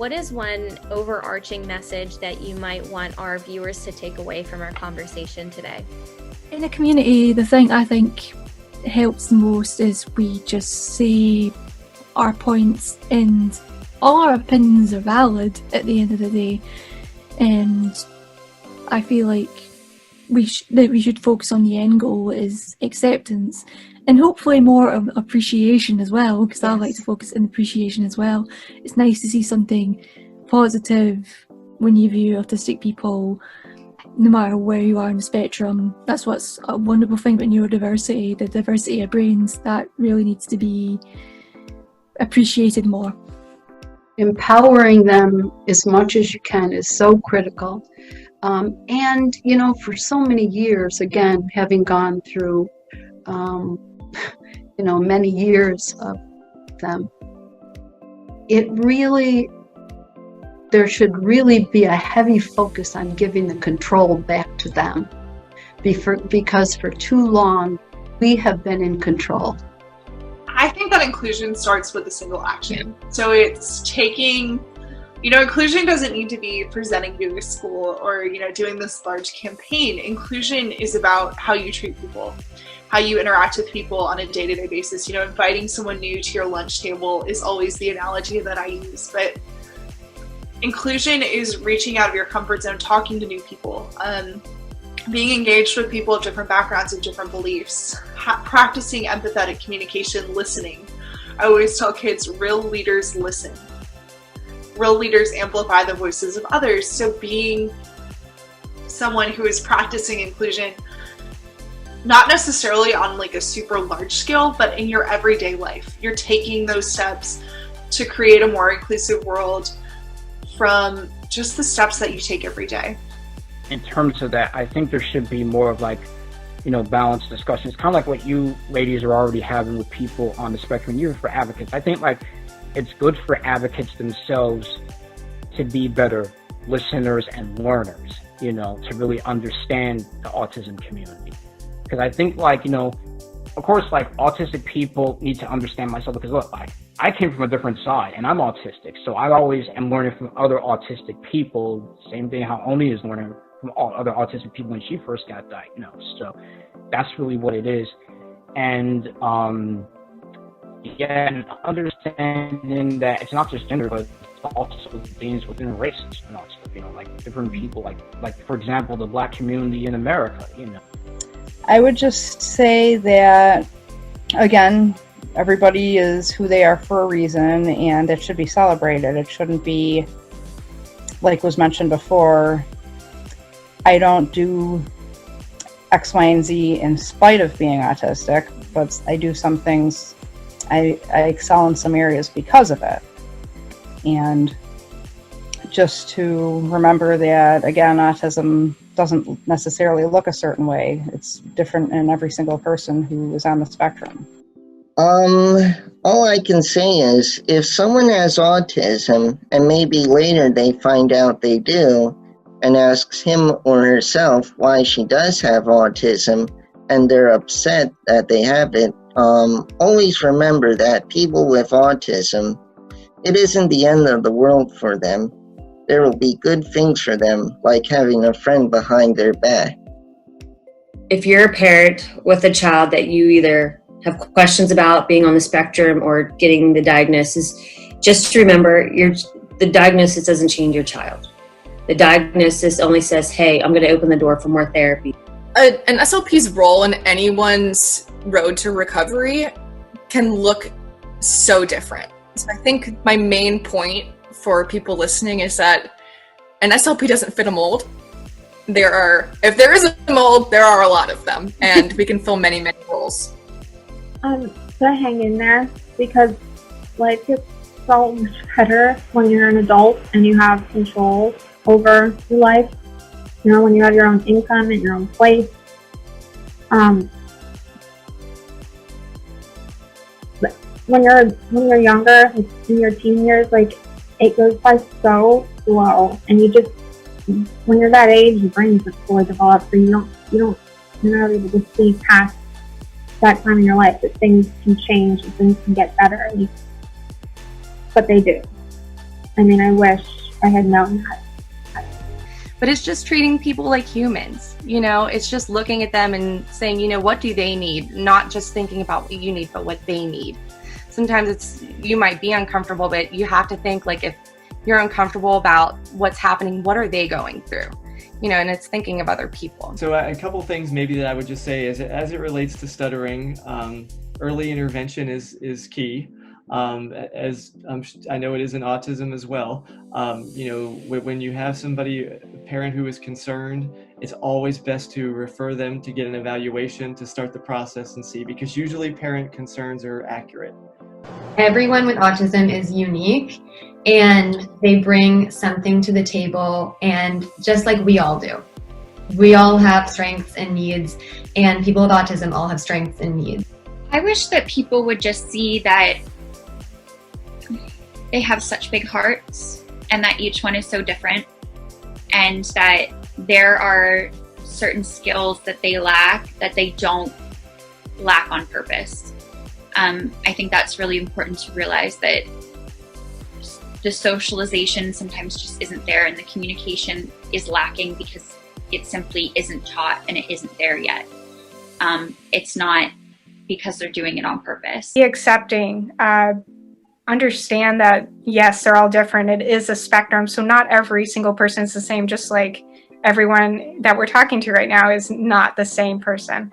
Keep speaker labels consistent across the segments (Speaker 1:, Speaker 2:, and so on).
Speaker 1: What is one overarching message that you might want our viewers to take away from our conversation today?
Speaker 2: In a community, the thing I think helps the most is we just say our points, and all our opinions are valid at the end of the day. And I feel like we should focus on the end goal is acceptance, and hopefully more of appreciation as well, because I like to focus on appreciation as well. It's nice to see something positive when you view autistic people, no matter where you are on the spectrum. That's what's a wonderful thing about neurodiversity, the diversity of brains, that really needs to be appreciated more.
Speaker 3: Empowering them as much as you can is so critical. And, you know, for so many years, again, having gone through, you know, many years of them, there should really be a heavy focus on giving the control back to them. Because for too long, we have been in control.
Speaker 4: I think that inclusion starts with a single action. So it's taking, you know, inclusion doesn't need to be presenting to a school or, you know, doing this large campaign. Inclusion is about how you treat people, how you interact with people on a day-to-day basis. You know, inviting someone new to your lunch table is always the analogy that I use, but inclusion is reaching out of your comfort zone, talking to new people, being engaged with people of different backgrounds and different beliefs, practicing empathetic communication, listening. I always tell kids, real leaders listen. Real leaders amplify the voices of others. So being someone who is practicing inclusion, not necessarily on like a super large scale, but in your everyday life, you're taking those steps to create a more inclusive world from just the steps that you take every day.
Speaker 5: In terms of that, I think there should be more of like, you know, balanced discussions, kind of like what you ladies are already having with people on the spectrum, even for advocates. I think like it's good for advocates themselves to be better listeners and learners, you know, to really understand the autism community. Because I think like, you know, of course, like autistic people need to understand myself, because look, like I came from a different side and I'm autistic. So I always am learning from other autistic people. Same thing how Oni is learning from all other autistic people when she first got diagnosed. So that's really what it is. And understanding that it's not just gender, but also things within race and all stuff, you know, like different people, like for example, the Black community in America, you know.
Speaker 6: I would just say that, again, everybody is who they are for a reason, and it should be celebrated. It shouldn't be, like was mentioned before, I don't do X, Y, and Z in spite of being autistic, but I do some things, I excel in some areas because of it. And just to remember that, again, autism doesn't necessarily look a certain way. It's different in every single person who is on the spectrum.
Speaker 7: All I can say is if someone has autism and maybe later they find out they do and asks him or herself why she does have autism and they're upset that they have it, always remember that people with autism, it isn't the end of the world for them. There will be good things for them, like having a friend behind their back.
Speaker 8: If you're a parent with a child that you either have questions about being on the spectrum or getting the diagnosis, just remember the diagnosis doesn't change your child. The diagnosis only says, hey, I'm going to open the door for more therapy.
Speaker 9: An SLP's role in anyone's road to recovery can look so different. So I think my main point for people listening is that an SLP doesn't fit a mold. If there is a mold, there are a lot of them, and we can fill many, many roles.
Speaker 10: So hang in there, because life gets so much better when you're an adult and you have control over your life. You know, when you have your own income and your own place. But when you're younger, like in your teen years, like it goes by so slow, and when you're that age, your brain isn't fully developed, so you're not able to see past that time in your life that things can change and things can get better, but they do. I mean, I wish I had known that.
Speaker 11: But it's just treating people like humans, it's just looking at them and saying, what do they need? Not just thinking about what you need, but what they need. Sometimes you might be uncomfortable, but you have to think, like, if you're uncomfortable about what's happening, what are they going through? And it's thinking of other people.
Speaker 12: So a couple things maybe that I would just say is, as it relates to stuttering, early intervention is key. As I know it is in autism as well. When you have a parent who is concerned, it's always best to refer them to get an evaluation to start the process and see, because usually parent concerns are accurate.
Speaker 1: Everyone with autism is unique, and they bring something to the table, and just like we all do. We all have strengths and needs, and people with autism all have strengths and needs.
Speaker 13: I wish that people would just see that they have such big hearts and that each one is so different, and that there are certain skills that they lack that they don't lack on purpose. I think that's really important to realize, that the socialization sometimes just isn't there, and the communication is lacking because it simply isn't taught and it isn't there yet. It's not because they're doing it on purpose.
Speaker 14: Be accepting, understand that, yes, they're all different. It is a spectrum. So not every single person is the same, just like everyone that we're talking to right now is not the same person.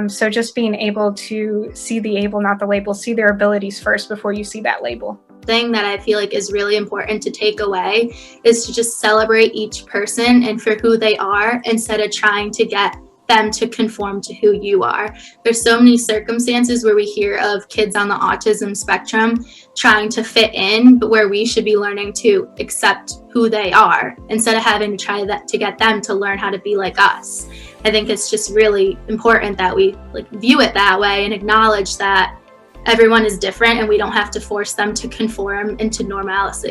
Speaker 14: So just being able to see the able, not the label, see their abilities first before you see that label.
Speaker 15: Thing that I feel like is really important to take away is to just celebrate each person and for who they are, instead of trying to get them to conform to who you are. There's so many circumstances where we hear of kids on the autism spectrum trying to fit in, but where we should be learning to accept who they are instead of having to try to get them to learn how to be like us. I think it's just really important that we view it that way and acknowledge that everyone is different and we don't have to force them to conform into normalcy.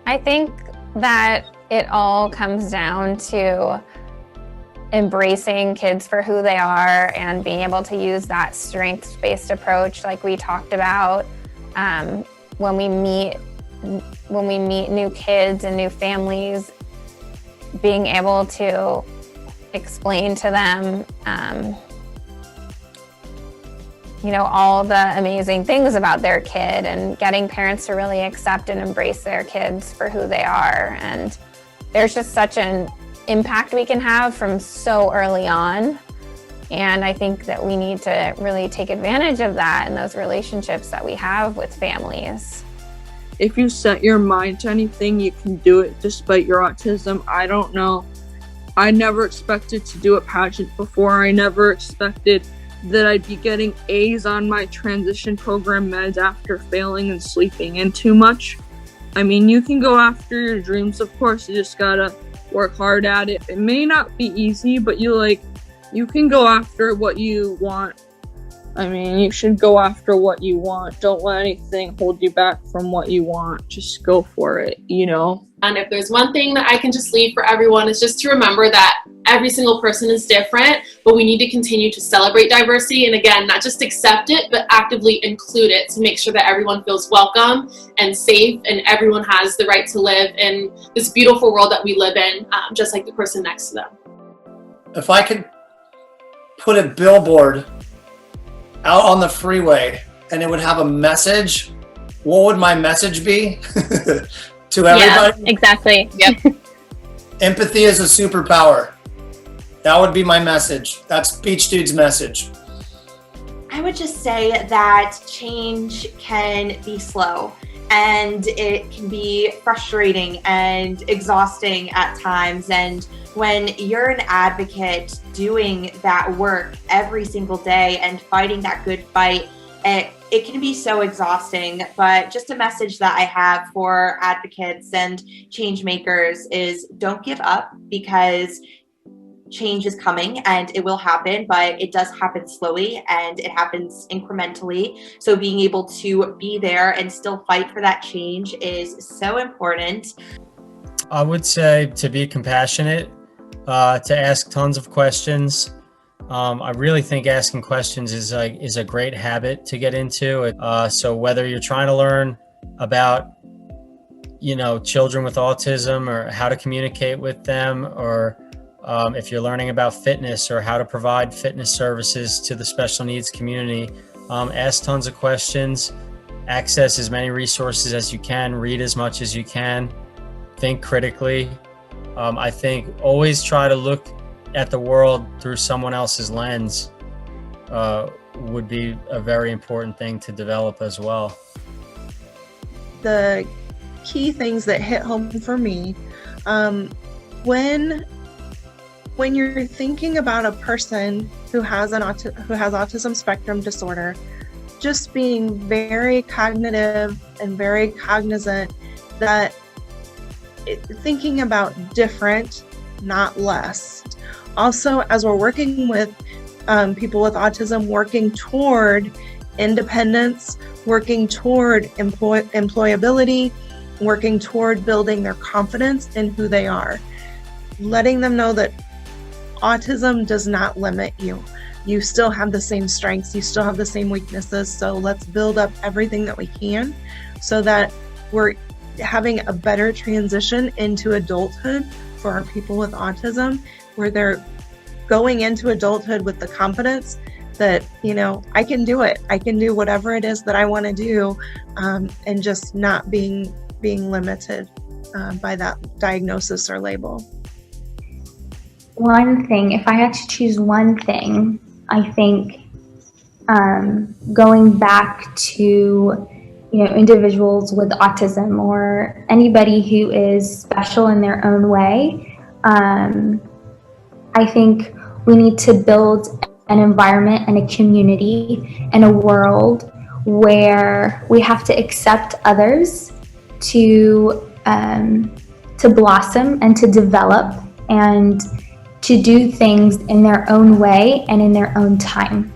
Speaker 16: I think that it all comes down to embracing kids for who they are and being able to use that strengths-based approach like we talked about when we meet new kids and new families, being able to explain to them all the amazing things about their kid, and getting parents to really accept and embrace their kids for who they are. And there's just such an impact we can have from so early on. And I think that we need to really take advantage of that in those relationships that we have with families.
Speaker 17: If you set your mind to anything, you can do it despite your autism. I don't know. I never expected to do a pageant before. I never expected that I'd be getting A's on my transition program meds after failing and sleeping in too much. I mean, you can go after your dreams, of course. You just gotta work hard at it. It may not be easy, but you can go after what you want. I mean, you should go after what you want. Don't let anything hold you back from what you want. Just go for it,
Speaker 18: And if there's one thing that I can just leave for everyone, is just to remember that every single person is different, but we need to continue to celebrate diversity. And again, not just accept it, but actively include it to make sure that everyone feels welcome and safe, and everyone has the right to live in this beautiful world that we live in, just like the person next to them.
Speaker 19: If I could put a billboard out on the freeway and it would have a message, what would my message be? To everybody?
Speaker 1: Yeah, exactly.
Speaker 13: Yep.
Speaker 19: Empathy is a superpower. That would be my message. That's Beach Dude's message.
Speaker 20: I would just say that change can be slow, and it can be frustrating and exhausting at times. And when you're an advocate doing that work every single day and fighting that good fight, it can be so exhausting. But just a message that I have for advocates and change makers is don't give up, because change is coming and it will happen, but it does happen slowly and it happens incrementally. So being able to be there and still fight for that change is so important.
Speaker 21: I would say to be compassionate, to ask tons of questions. I really think asking questions is a great habit to get into. So whether you're trying to learn about children with autism, or how to communicate with them, or if you're learning about fitness or how to provide fitness services to the special needs community, ask tons of questions, access as many resources as you can, read as much as you can, think critically. I think always try to look at the world through someone else's lens would be a very important thing to develop as well.
Speaker 2: The key things that hit home for me, when you're thinking about a person who has autism spectrum disorder, just being very cognitive and very cognizant that thinking about different, not less. Also, as we're working with people with autism, working toward independence, working toward employability, working toward building their confidence in who they are, letting them know that autism does not limit you. You still have the same strengths, you still have the same weaknesses, so let's build up everything that we can so that we're having a better transition into adulthood for our people with autism, where they're going into adulthood with the confidence that, I can do it. I can do whatever it is that I want to do, and just not being limited by that diagnosis or label.
Speaker 10: One thing, if I had to choose one thing, I think going back to individuals with autism or anybody who is special in their own way, I think we need to build an environment and a community and a world where we have to accept others to blossom and to develop and to do things in their own way and in their own time.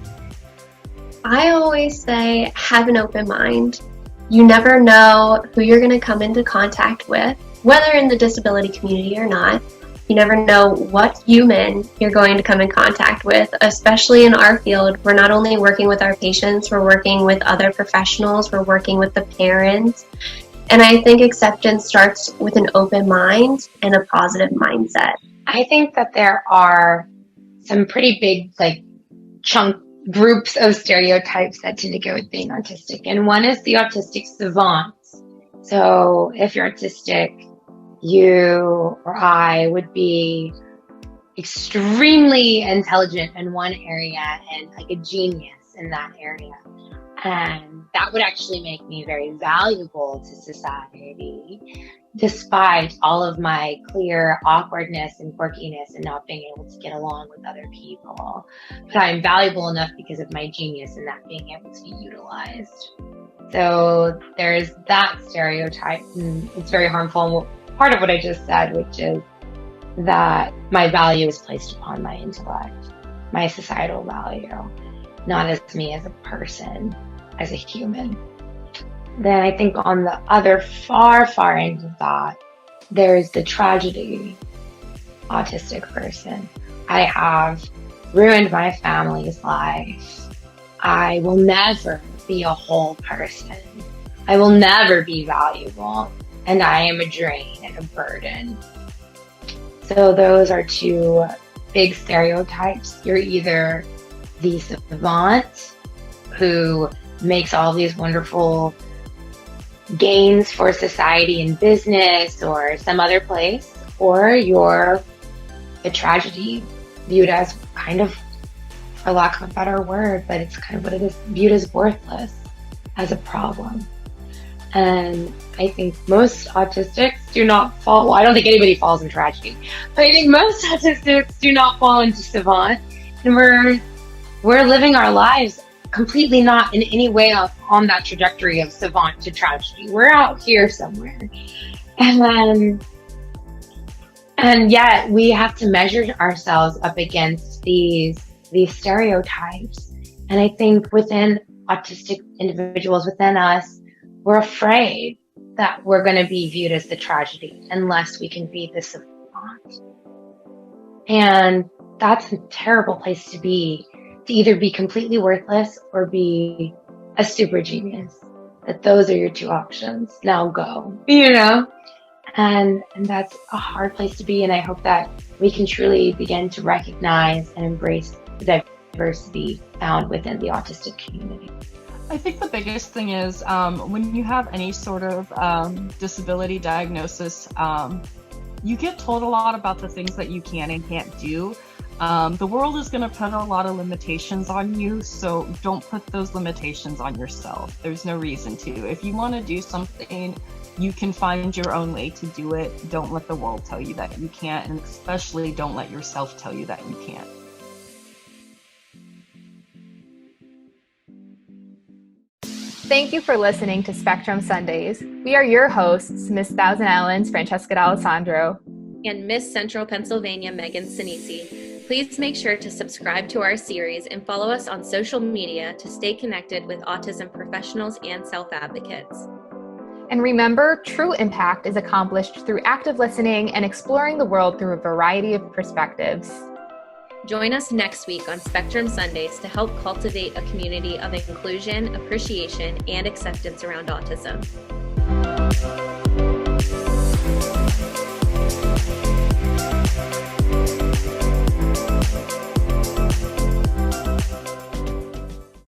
Speaker 22: I always say, have an open mind. You never know who you're going to come into contact with, whether in the disability community or not. You never know what human you're going to come in contact with, especially in our field. We're not only working with our patients, we're working with other professionals, we're working with the parents. And I think acceptance starts with an open mind and a positive mindset.
Speaker 23: I think that there are some pretty big, chunk groups of stereotypes that tend to go with being autistic. And one is the autistic savants. So if you're autistic, you or I would be extremely intelligent in one area and like a genius in that area. And that would actually make me very valuable to society, despite all of my clear awkwardness and quirkiness and not being able to get along with other people. But I'm valuable enough because of my genius and that being able to be utilized. So there's that stereotype, and it's very harmful. And part of what I just said, which is that my value is placed upon my intellect, my societal value, not as me as a person, as a human. Then I think on the other far, far end of that, there's the tragedy autistic person. I have ruined my family's life. I will never be a whole person. I will never be valuable. And I am a drain and a burden. So those are two big stereotypes. You're either the savant who makes all these wonderful gains for society and business or some other place, or you're a tragedy viewed as kind of, for lack of a better word, but it's kind of what it is, viewed as worthless, as a problem. And I think most autistics do not fall, well, I don't think anybody falls in tragedy, but I think most autistics do not fall into savant. And we're living our lives completely not in any way on that trajectory of savant to tragedy. We're out here somewhere. And yet we have to measure ourselves up against these stereotypes. And I think within autistic individuals, within us, we're afraid that we're going to be viewed as the tragedy unless we can be the savant. And that's a terrible place to be, to either be completely worthless or be a super genius. that those are your two options. Now go, you know? And that's a hard place to be. And I hope that we can truly begin to recognize and embrace the diversity found within the autistic community.
Speaker 3: I think the biggest thing is when you have any sort of disability diagnosis, you get told a lot about the things that you can and can't do. The world is going to put a lot of limitations on you, so don't put those limitations on yourself. There's no reason to. If you want to do something, you can find your own way to do it. Don't let the world tell you that you can't, and especially don't let yourself tell you that you can't.
Speaker 4: Thank you for listening to Spectrum Sundays. We are your hosts, Miss Thousand Islands, Francesca D'Alessandro,
Speaker 5: and Miss Central Pennsylvania, Megan Sinisi. Please make sure to subscribe to our series and follow us on social media to stay connected with autism professionals and self-advocates.
Speaker 4: And remember, true impact is accomplished through active listening and exploring the world through a variety of perspectives.
Speaker 5: Join us next week on Spectrum Sundays to help cultivate a community of inclusion, appreciation, and acceptance around autism.